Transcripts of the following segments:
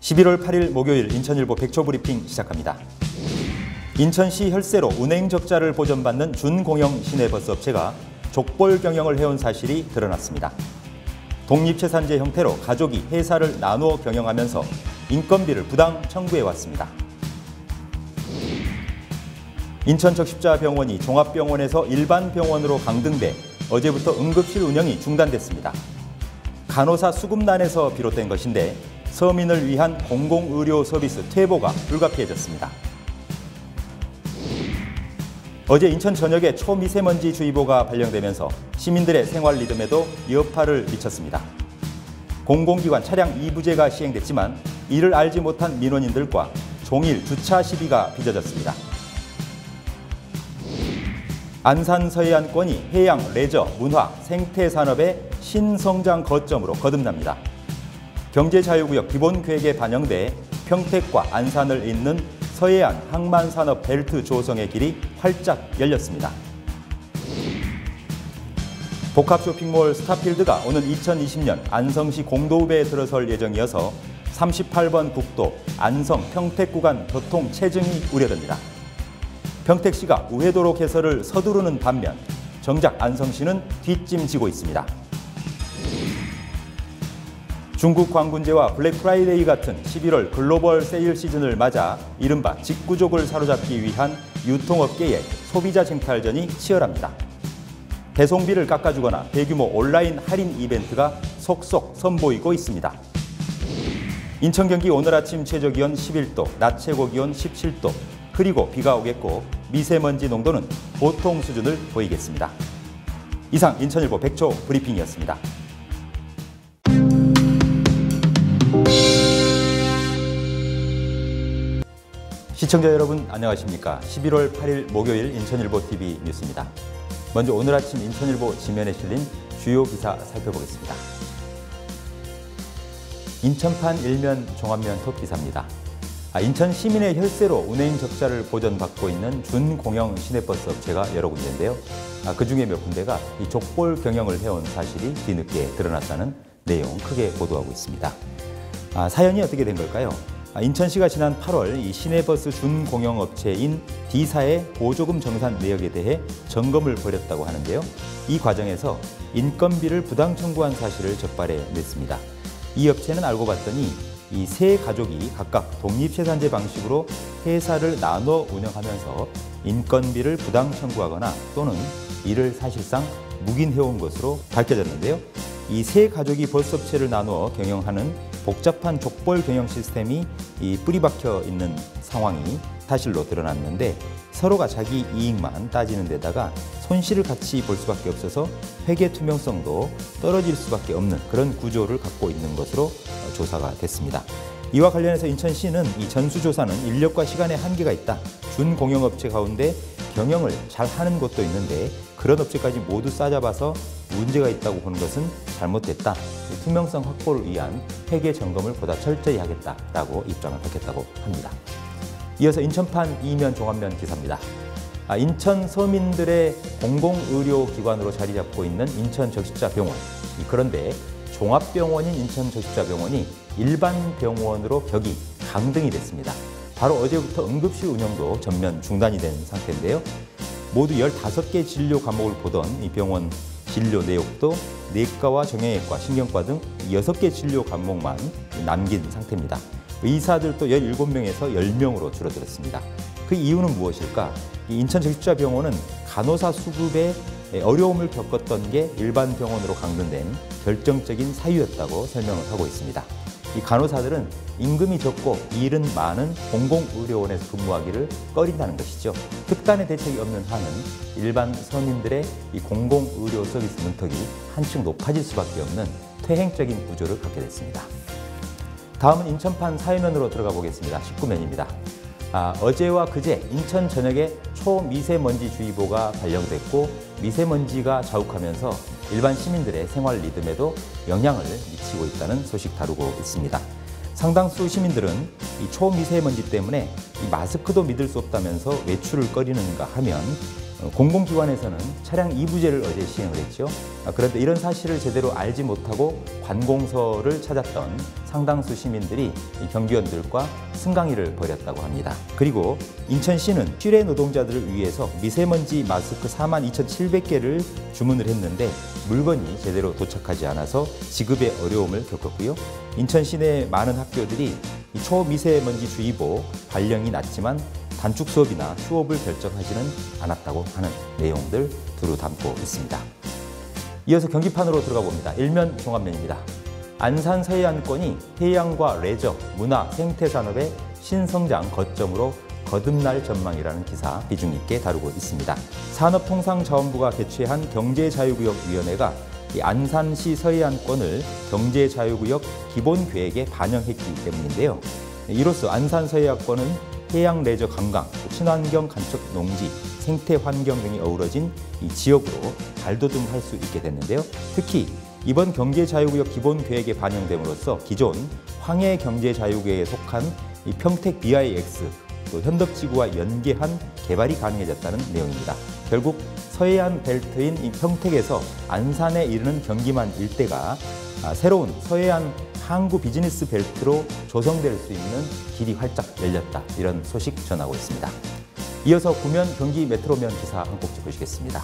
11월 8일 목요일 인천일보 백초브리핑 시작합니다. 인천시 혈세로 운행 적자를 보전받는 준공영 시내버스 업체가 족벌 경영을 해온 사실이 드러났습니다. 독립재산제 형태로 가족이 회사를 나누어 경영하면서 인건비를 부당 청구해왔습니다. 인천적십자병원이 종합병원에서 일반 병원으로 강등돼 어제부터 응급실 운영이 중단됐습니다. 간호사 수급난에서 비롯된 것인데 서민을 위한 공공의료 서비스 퇴보가 불가피해졌습니다. 어제 인천 전역에 초미세먼지주의보가 발령되면서 시민들의 생활 리듬에도 여파를 미쳤습니다. 공공기관 차량 2부제가 시행됐지만 이를 알지 못한 민원인들과 종일 주차 시비가 빚어졌습니다. 안산 서해안권이 해양, 레저, 문화, 생태 산업의 신성장 거점으로 거듭납니다. 경제자유구역 기본계획에 반영돼 평택과 안산을 잇는 서해안 항만산업 벨트 조성의 길이 활짝 열렸습니다. 복합쇼핑몰 스타필드가 오는 2020년 안성시 공도읍에 들어설 예정이어서 38번 국도 안성 평택 구간 교통 체증이 우려됩니다. 평택시가 우회도로 개설을 서두르는 반면 정작 안성시는 뒷짐지고 있습니다. 중국 광군제와 블랙 프라이데이 같은 11월 글로벌 세일 시즌을 맞아 이른바 직구족을 사로잡기 위한 유통업계의 소비자 쟁탈전이 치열합니다. 배송비를 깎아주거나 대규모 온라인 할인 이벤트가 속속 선보이고 있습니다. 인천 경기 오늘 아침 최저기온 11도, 낮 최고기온 17도, 흐리고 비가 오겠고 미세먼지 농도는 보통 수준을 보이겠습니다. 이상 인천일보 백초 브리핑이었습니다. 시청자 여러분 안녕하십니까? 11월 8일 목요일 인천일보 TV 뉴스입니다. 먼저 오늘 아침 인천일보 지면에 실린 주요 기사 살펴보겠습니다. 인천판 일면 종합면 톱 기사입니다. 인천 시민의 혈세로 운행 적자를 보전받고 있는 준공영 시내버스 업체가 여러 군데인데요. 그중에 몇 군데가 이 족벌 경영을 해온 사실이 뒤늦게 드러났다는 내용 크게 보도하고 있습니다. 사연이 어떻게 된 걸까요? 인천시가 지난 8월 이 시내버스 준공영 업체인 D사의 보조금 정산 내역에 대해 점검을 벌였다고 하는데요. 이 과정에서 인건비를 부당 청구한 사실을 적발해냈습니다. 이 업체는 알고 봤더니 이 세 가족이 각각 독립재산제 방식으로 회사를 나눠 운영하면서 인건비를 부당 청구하거나 또는 이를 사실상 묵인해온 것으로 밝혀졌는데요. 이 세 가족이 버스업체를 나누어 경영하는 복잡한 족벌 경영 시스템이 뿌리박혀 있는 상황이 사실로 드러났는데 서로가 자기 이익만 따지는 데다가 손실을 같이 볼 수밖에 없어서 회계 투명성도 떨어질 수밖에 없는 그런 구조를 갖고 있는 것으로 조사가 됐습니다. 이와 관련해서 인천시는 이 전수조사는 인력과 시간에 한계가 있다. 준공영업체 가운데 경영을 잘 하는 곳도 있는데 그런 업체까지 모두 싸잡아서 문제가 있다고 보는 것은 잘못됐다. 투명성 확보를 위한 회계 점검을 보다 철저히 하겠다라고 입장을 밝혔다고 합니다. 이어서 인천판 이면 종합면 기사입니다. 인천 서민들의 공공의료기관으로 자리 잡고 있는 인천적십자병원. 그런데 종합병원인 인천적십자병원이 일반 병원으로 격이 강등이 됐습니다. 바로 어제부터 응급실 운영도 전면 중단이 된 상태인데요. 모두 15개 진료 과목을 보던 이 병원 진료 내역도 내과와 정형외과, 신경과 등 6개 진료 과목만 남긴 상태입니다. 의사들도 17명에서 10명으로 줄어들었습니다. 그 이유는 무엇일까? 이 인천적십자병원은 간호사 수급에 어려움을 겪었던 게 일반 병원으로 강등된 결정적인 사유였다고 설명을 하고 있습니다. 이 간호사들은 임금이 적고 일은 많은 공공의료원에서 근무하기를 꺼린다는 것이죠. 특단의 대책이 없는 한은 일반 서민들의 이 공공의료 서비스 문턱이 한층 높아질 수밖에 없는 퇴행적인 구조를 갖게 됐습니다. 다음은 인천판 사회면으로 들어가 보겠습니다. 19면입니다. 어제와 그제 인천 전역에 초미세먼지주의보가 발령됐고 미세먼지가 자욱하면서 일반 시민들의 생활 리듬에도 영향을 미치고 있다는 소식 다루고 있습니다. 상당수 시민들은 이 초미세먼지 때문에 이 마스크도 믿을 수 없다면서 외출을 꺼리는가 하면 공공기관에서는 차량 이부제를 어제 시행을 했죠. 그런데 이런 사실을 제대로 알지 못하고 관공서를 찾았던 상당수 시민들이 경비원들과 승강이를 벌였다고 합니다. 그리고 인천시는 실외 노동자들을 위해서 미세먼지 마스크 42,700개를 주문을 했는데 물건이 제대로 도착하지 않아서 지급에 어려움을 겪었고요. 인천 시내 많은 학교들이 초미세먼지 주의보 발령이 났지만 단축 수업이나 휴업을 결정하지는 않았다고 하는 내용들 두루 담고 있습니다. 이어서 경기판으로 들어가 봅니다. 일면 종합면입니다. 안산 서해안권이 해양과 레저, 문화, 생태 산업의 신성장 거점으로 거듭날 전망이라는 기사 비중 있게 다루고 있습니다. 산업통상자원부가 개최한 경제자유구역위원회가 이 안산시 서해안권을 경제자유구역 기본계획에 반영했기 때문인데요. 이로써 안산 서해안권은 해양 레저 관광, 친환경 간척 농지, 생태 환경 등이 어우러진 이 지역으로 발돋움할 수 있게 됐는데요. 특히 이번 경제자유구역 기본계획에 반영됨으로써 기존 황해경제자유구역에 속한 이 평택 BIX, 또 현덕지구와 연계한 개발이 가능해졌다는 내용입니다. 결국 서해안 벨트인 이 평택에서 안산에 이르는 경기만 일대가 새로운 서해안 항구 비즈니스 벨트로 조성될 수 있는 길이 활짝 열렸다. 이런 소식 전하고 있습니다. 이어서 구면 경기 메트로면 기사 한 꼭지 보시겠습니다.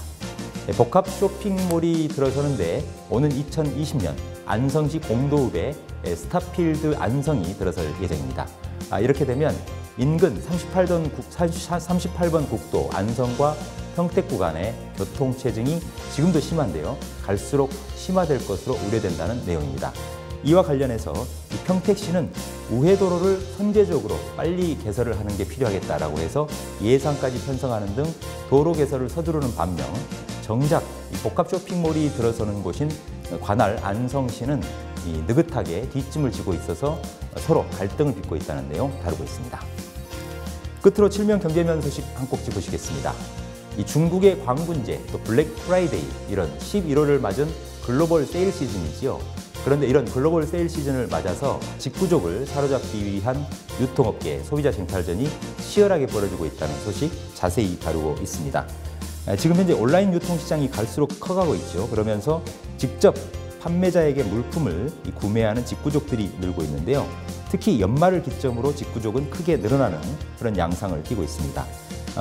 복합 쇼핑몰이 들어서는데 오는 2020년 안성시 공도읍에 스타필드 안성이 들어설 예정입니다. 이렇게 되면 인근 38번 국도 안성과 평택 구간의 교통체증이 지금도 심한데요. 갈수록 심화될 것으로 우려된다는 내용입니다. 이와 관련해서 평택시는 우회도로를 선제적으로 빨리 개설을 하는 게 필요하겠다라고 해서 예산까지 편성하는 등 도로 개설을 서두르는 반면 정작 복합 쇼핑몰이 들어서는 곳인 관할 안성시는 느긋하게 뒷짐을 지고 있어서 서로 갈등을 빚고 있다는 내용 다루고 있습니다. 끝으로 7면 경제면 소식 한 꼭지 보시겠습니다. 이 중국의 광군제, 또 블랙 프라이데이 이런 11월을 맞은 글로벌 세일 시즌이지요. 그런데 이런 글로벌 세일 시즌을 맞아서 직구족을 사로잡기 위한 유통업계 소비자 쟁탈전이 치열하게 벌어지고 있다는 소식 자세히 다루고 있습니다. 지금 현재 온라인 유통시장이 갈수록 커가고 있죠. 그러면서 직접 판매자에게 물품을 구매하는 직구족들이 늘고 있는데요. 특히 연말을 기점으로 직구족은 크게 늘어나는 그런 양상을 띠고 있습니다.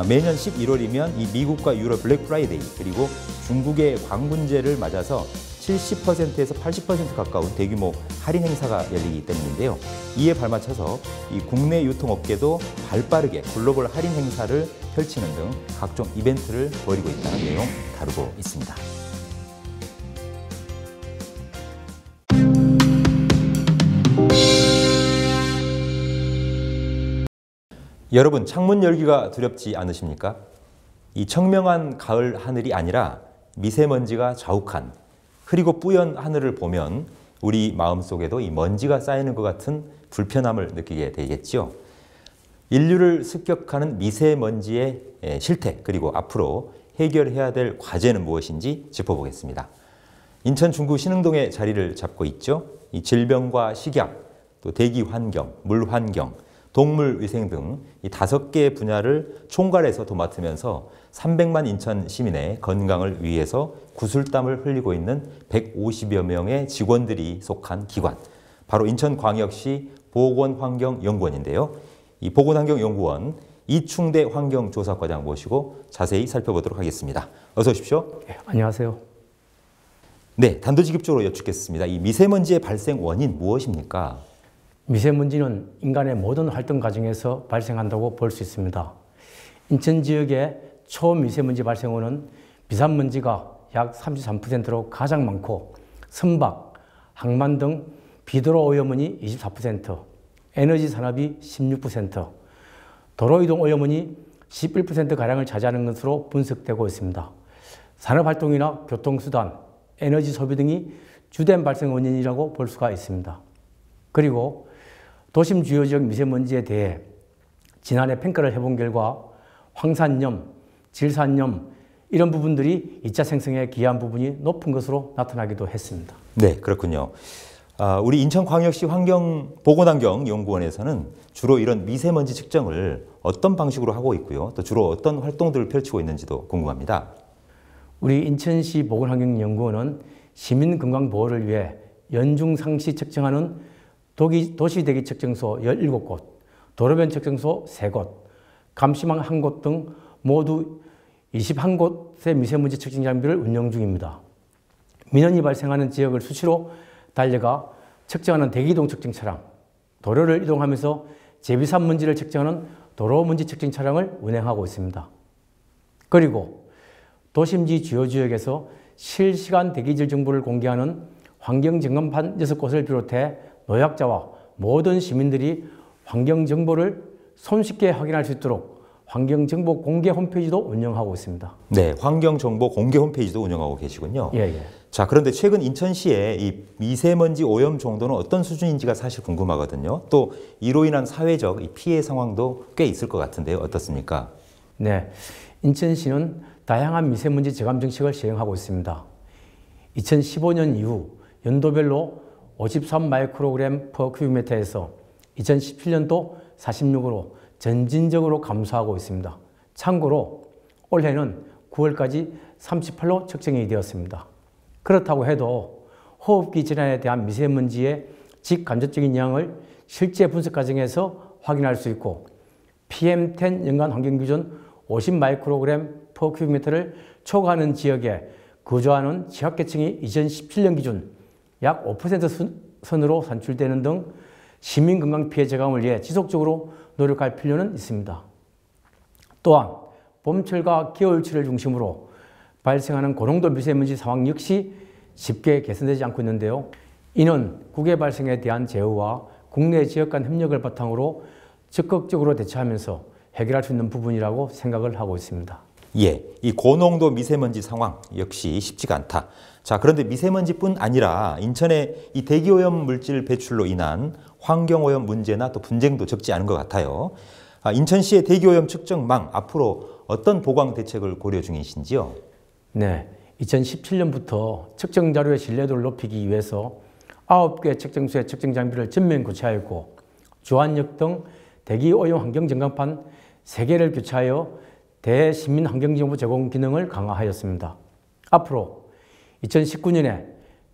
매년 11월이면 이 미국과 유럽 블랙 프라이데이 그리고 중국의 광군제를 맞아서 70%에서 80% 가까운 대규모 할인 행사가 열리기 때문인데요. 이에 발맞춰서 이 국내 유통업계도 발빠르게 글로벌 할인 행사를 펼치는 등 각종 이벤트를 벌이고 있다는 내용 다루고 있습니다. 여러분, 창문 열기가 두렵지 않으십니까? 이 청명한 가을 하늘이 아니라 미세먼지가 자욱한 흐리고 뿌연 하늘을 보면 우리 마음속에도 이 먼지가 쌓이는 것 같은 불편함을 느끼게 되겠죠. 인류를 습격하는 미세먼지의 실태 그리고 앞으로 해결해야 될 과제는 무엇인지 짚어보겠습니다. 인천 중구 신흥동에 자리를 잡고 있죠. 이 질병과 식약, 또 대기 환경, 물 환경, 동물 위생 등 이 5개의 분야를 총괄해서 도맡으면서 300만 인천 시민의 건강을 위해서 구슬땀을 흘리고 있는 150여 명의 직원들이 속한 기관, 바로 인천광역시 보건환경연구원인데요. 이 보건환경연구원 이충대 환경조사과장 모시고 자세히 살펴보도록 하겠습니다. 어서 오십시오. 네, 안녕하세요. 네, 단도직입적으로 여쭙겠습니다. 이 미세먼지의 발생 원인 무엇입니까? 미세먼지는 인간의 모든 활동 과정에서 발생한다고 볼 수 있습니다. 인천 지역의 초미세먼지 발생원은 비산먼지가 약 33%로 가장 많고 선박, 항만 등 비도로 오염원이 24%, 에너지 산업이 16%, 도로이동 오염원이 11%가량을 차지하는 것으로 분석되고 있습니다. 산업활동이나 교통수단, 에너지 소비 등이 주된 발생 원인이라고 볼 수가 있습니다. 그리고 도심 주요 지역 미세먼지에 대해 지난해 평가를 해본 결과 황산염, 질산염 이런 부분들이 2차 생성에 기여한 부분이 높은 것으로 나타나기도 했습니다. 네, 그렇군요. 우리 인천광역시 보건환경연구원에서는 주로 이런 미세먼지 측정을 어떤 방식으로 하고 있고요. 또 주로 어떤 활동들을 펼치고 있는지도 궁금합니다. 우리 인천시 보건환경연구원은 시민 건강 보호를 위해 연중 상시 측정하는 도시대기 측정소 17곳, 도로변 측정소 3곳, 감시망 1곳 등 모두 21곳의 미세먼지 측정 장비를 운영 중입니다. 민원이 발생하는 지역을 수시로 달려가 측정하는 대기이동 측정 차량, 도로를 이동하면서 제비산 먼지를 측정하는 도로먼지 측정 차량을 운행하고 있습니다. 그리고 도심지 주요 지역에서 실시간 대기질 정보를 공개하는 환경점검판 6곳을 비롯해 노약자와 모든 시민들이 환경정보를 손쉽게 확인할 수 있도록 환경정보 공개 홈페이지도 운영하고 있습니다. 네, 환경정보 공개 홈페이지도 운영하고 계시군요. 예. 자, 그런데 최근 인천시의 이 미세먼지 오염 정도는 어떤 수준인지가 사실 궁금하거든요. 또 이로 인한 사회적 피해 상황도 꽤 있을 것 같은데요. 어떻습니까? 네, 인천시는 다양한 미세먼지 저감 정책을 시행하고 있습니다. 2015년 이후 연도별로 53 마이크로그램 per 큐빅미터에서 2017년도 46으로 점진적으로 감소하고 있습니다. 참고로 올해는 9월까지 38로 측정이 되었습니다. 그렇다고 해도 호흡기 질환에 대한 미세먼지의 직간접적인 영향을 실제 분석 과정에서 확인할 수 있고 PM10 연간 환경기준 50 마이크로그램 per 큐빅미터를 초과하는 지역에 거주하는 지역계층이 2017년 기준 약 5% 선으로 산출되는 등 시민건강 피해 저감을 위해 지속적으로 노력할 필요는 있습니다. 또한 봄철과 겨울철을 중심으로 발생하는 고농도 미세먼지 상황 역시 쉽게 개선되지 않고 있는데요. 이는 국외 발생에 대한 제어와 국내 지역 간 협력을 바탕으로 적극적으로 대처하면서 해결할 수 있는 부분이라고 생각을 하고 있습니다. 예, 이 고농도 미세먼지 상황 역시 쉽지가 않다. 자, 그런데 미세먼지뿐 아니라 인천의 이 대기오염 물질 배출로 인한 환경오염 문제나 또 분쟁도 적지 않은 것 같아요. 인천시의 대기오염 측정망 앞으로 어떤 보강 대책을 고려 중이신지요? 네, 2017년부터 측정 자료의 신뢰도를 높이기 위해서 9개 측정소의 측정 장비를 전면 교체하였고 주안역 등 대기오염 환경점검판 3개를 교체하여 대시민 환경정보 제공 기능을 강화하였습니다. 앞으로 2019년에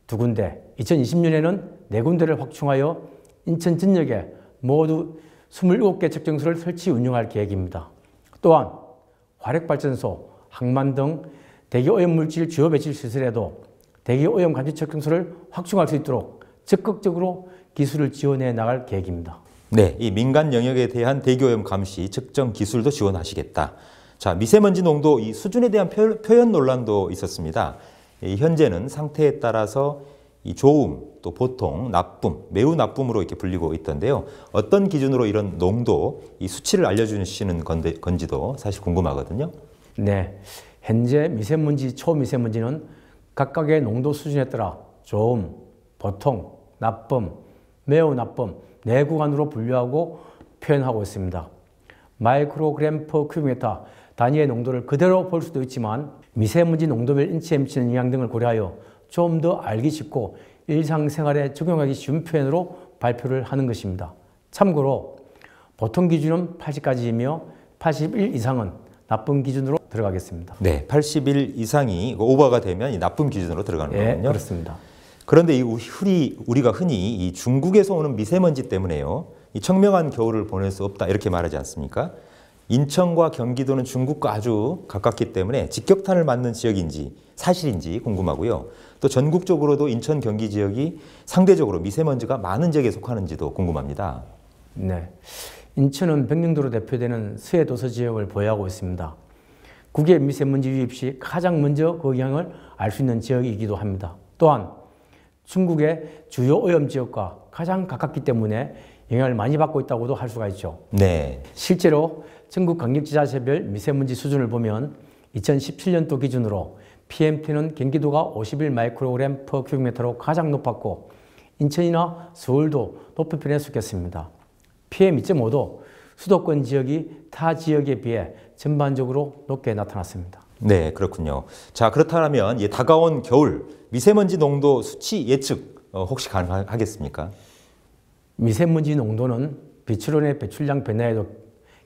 2군데, 2020년에는 4군데를 확충하여 인천 전역에 모두 27개 측정소를 설치 운영할 계획입니다. 또한 화력발전소, 항만 등 대기오염 물질 주요 배출 시설에도 대기오염 감지 측정소를 확충할 수 있도록 적극적으로 기술을 지원해 나갈 계획입니다. 네, 이 민간 영역에 대한 대기오염 감시 측정 기술도 지원하시겠다. 자, 미세먼지 농도 이 수준에 대한 표현 논란도 있었습니다. 현재는 상태에 따라서 이 좋음, 또 보통, 나쁨, 매우 나쁨으로 이렇게 불리고 있던데요. 어떤 기준으로 이런 농도, 이 수치를 알려주시는 건지도 사실 궁금하거든요. 네, 현재 미세먼지, 초미세먼지는 각각의 농도 수준에 따라 좋음, 보통, 나쁨, 매우 나쁨, 4구간으로 분류하고 표현하고 있습니다. 마이크로그램 per 큐빅미터 단위의 농도를 그대로 볼 수도 있지만 미세먼지 농도별 인체에 미치는 영향 등을 고려하여 좀 더 알기 쉽고 일상생활에 적용하기 쉬운 표현으로 발표를 하는 것입니다. 참고로 보통 기준은 80까지이며 81 이상은 나쁨 기준으로 들어가겠습니다. 네, 81 이상이 오버가 되면 이 나쁨 기준으로 들어가는 거군요. 네, 그렇습니다. 그런데 우리가 흔히 이 중국에서 오는 미세먼지 때문에요, 이 청명한 겨울을 보낼 수 없다 이렇게 말하지 않습니까? 인천과 경기도는 중국과 아주 가깝기 때문에 직격탄을 맞는 지역인지 사실인지 궁금하고요. 또 전국적으로도 인천, 경기 지역이 상대적으로 미세먼지가 많은 지역에 속하는지도 궁금합니다. 네, 인천은 백령도로 대표되는 서해도서 지역을 보유하고 있습니다. 국외 미세먼지 유입 시 가장 먼저 그 영향을 알 수 있는 지역이기도 합니다. 또한 중국의 주요 오염 지역과 가장 가깝기 때문에 영향을 많이 받고 있다고도 할 수가 있죠. 네. 실제로 전국 광역지자체별 미세먼지 수준을 보면 2017년도 기준으로 PM10는 경기도가 51 마이크로그램 per 큐빅미터로 가장 높았고 인천이나 서울도 높은 편에 속했습니다. PM2.5도 수도권 지역이 타 지역에 비해 전반적으로 높게 나타났습니다. 네, 그렇군요. 자, 그렇다면 다가온 겨울 미세먼지 농도 수치 예측 혹시 가능하겠습니까? 미세먼지 농도는 비출원의 배출량 변화에도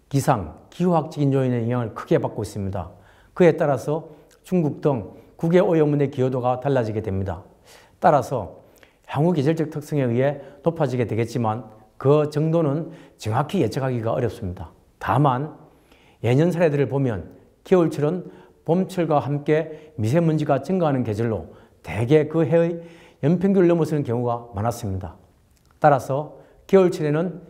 기상, 기후학적인 요인의 영향을 크게 받고 있습니다. 그에 따라서 중국 등 국외 오염원의 기여도가 달라지게 됩니다. 따라서 향후 계절적 특성에 의해 높아지게 되겠지만 그 정도는 정확히 예측하기가 어렵습니다. 다만 예년 사례들을 보면 겨울철은 봄철과 함께 미세먼지가 증가하는 계절로 대개 그 해의 연평균을 넘어서는 경우가 많았습니다. 따라서 겨울철에는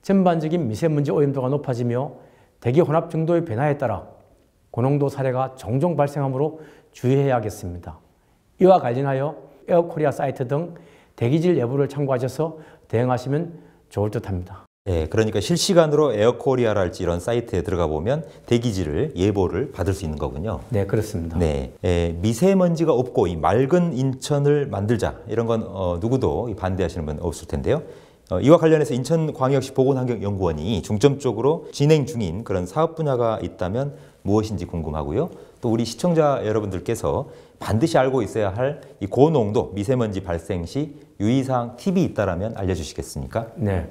전반적인 미세먼지 오염도가 높아지며 대기 혼합 정도의 변화에 따라 고농도 사례가 종종 발생하므로 주의해야겠습니다. 이와 관련하여 에어코리아 사이트 등 대기질 예보를 참고하셔서 대응하시면 좋을 듯합니다. 네, 그러니까 실시간으로 에어코리아랄지 이런 사이트에 들어가 보면 대기질을 예보를 받을 수 있는 거군요. 네, 그렇습니다. 네, 미세먼지가 없고 이 맑은 인천을 만들자 이런 건 누구도 반대하시는 분 없을 텐데요. 이와 관련해서 인천광역시 보건환경연구원이 중점적으로 진행 중인 그런 사업 분야가 있다면 무엇인지 궁금하고요. 또 우리 시청자 여러분들께서 반드시 알고 있어야 할 이 고농도 미세먼지 발생 시 유의사항 팁이 있다면 알려주시겠습니까? 네.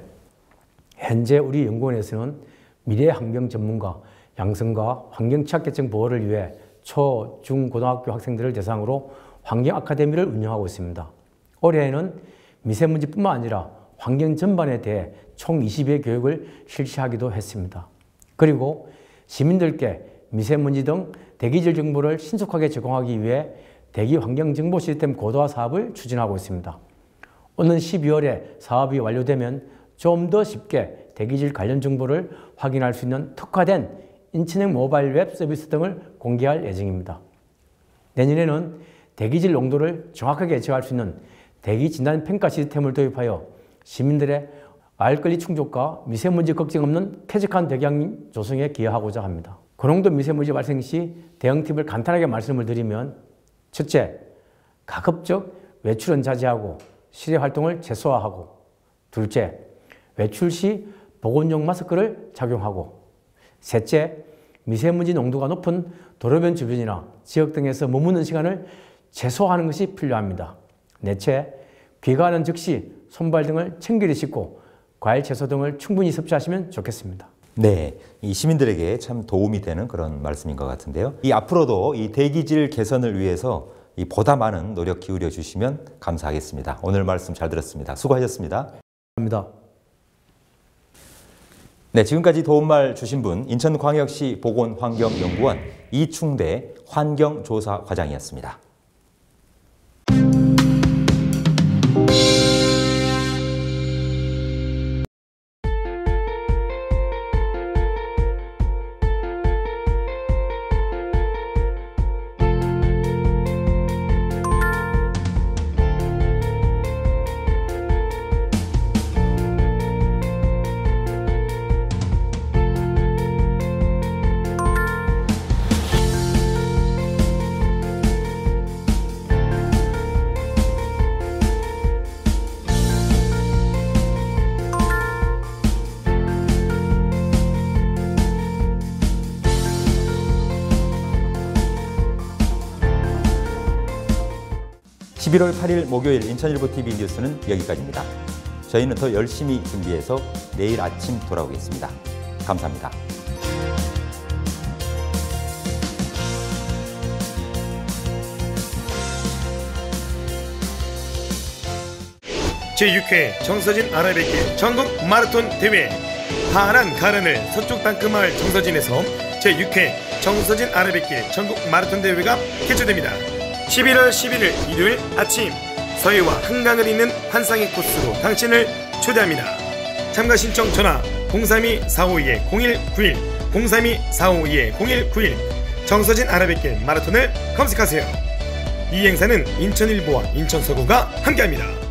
현재 우리 연구원에서는 미래 환경 전문가 양성과 환경 취약계층 보호를 위해 초, 중, 고등학교 학생들을 대상으로 환경 아카데미를 운영하고 있습니다. 올해에는 미세먼지뿐만 아니라 환경 전반에 대해 총 20회 교육을 실시하기도 했습니다. 그리고 시민들께 미세먼지 등 대기질 정보를 신속하게 제공하기 위해 대기 환경 정보 시스템 고도화 사업을 추진하고 있습니다. 오는 12월에 사업이 완료되면 좀 더 쉽게 대기질 관련 정보를 확인할 수 있는 특화된 인천행 모바일 웹 서비스 등을 공개할 예정입니다. 내년에는 대기질 농도를 정확하게 예측할 수 있는 대기 진단 평가 시스템을 도입하여 시민들의 알 권리 충족과 미세먼지 걱정 없는 쾌적한 대기 환경 조성에 기여하고자 합니다. 고농도 미세먼지 발생 시 대응 팁을 간단하게 말씀을 드리면 첫째, 가급적 외출은 자제하고 실외 활동을 최소화하고 둘째, 외출 시 보건용 마스크를 착용하고 셋째, 미세먼지 농도가 높은 도로변 주변이나 지역 등에서 머무는 시간을 최소화하는 것이 필요합니다. 넷째, 귀가하는 즉시 손발 등을 청결히 씻고 과일, 채소 등을 충분히 섭취하시면 좋겠습니다. 네, 이 시민들에게 참 도움이 되는 그런 말씀인 것 같은데요. 이 앞으로도 이 대기질 개선을 위해서 보다 많은 노력 기울여 주시면 감사하겠습니다. 오늘 말씀 잘 들었습니다. 수고하셨습니다. 감사합니다. 네, 지금까지 도움말 주신 분 인천광역시 보건환경연구원 이충대 환경조사과장이었습니다. (11월 8일) 목요일 인천일보TV 뉴스는 여기까지입니다. 저희는 더 열심히 준비해서 내일 아침 돌아오겠습니다. 감사합니다. 제6회 정서진 아라뱃길 전국 마라톤 대회 파란 가른을 서쪽 땅끝마을 정서진에서 제6회 정서진 아라뱃길 전국 마라톤 대회가 개최됩니다. 11월 11일 일요일 아침 서해와 한강을 잇는 환상의 코스로 당신을 초대합니다. 참가 신청 전화 032-452-0191 032-452-0191 정서진 아라뱃길 마라톤을 검색하세요. 이 행사는 인천일보와 인천서구가 함께합니다.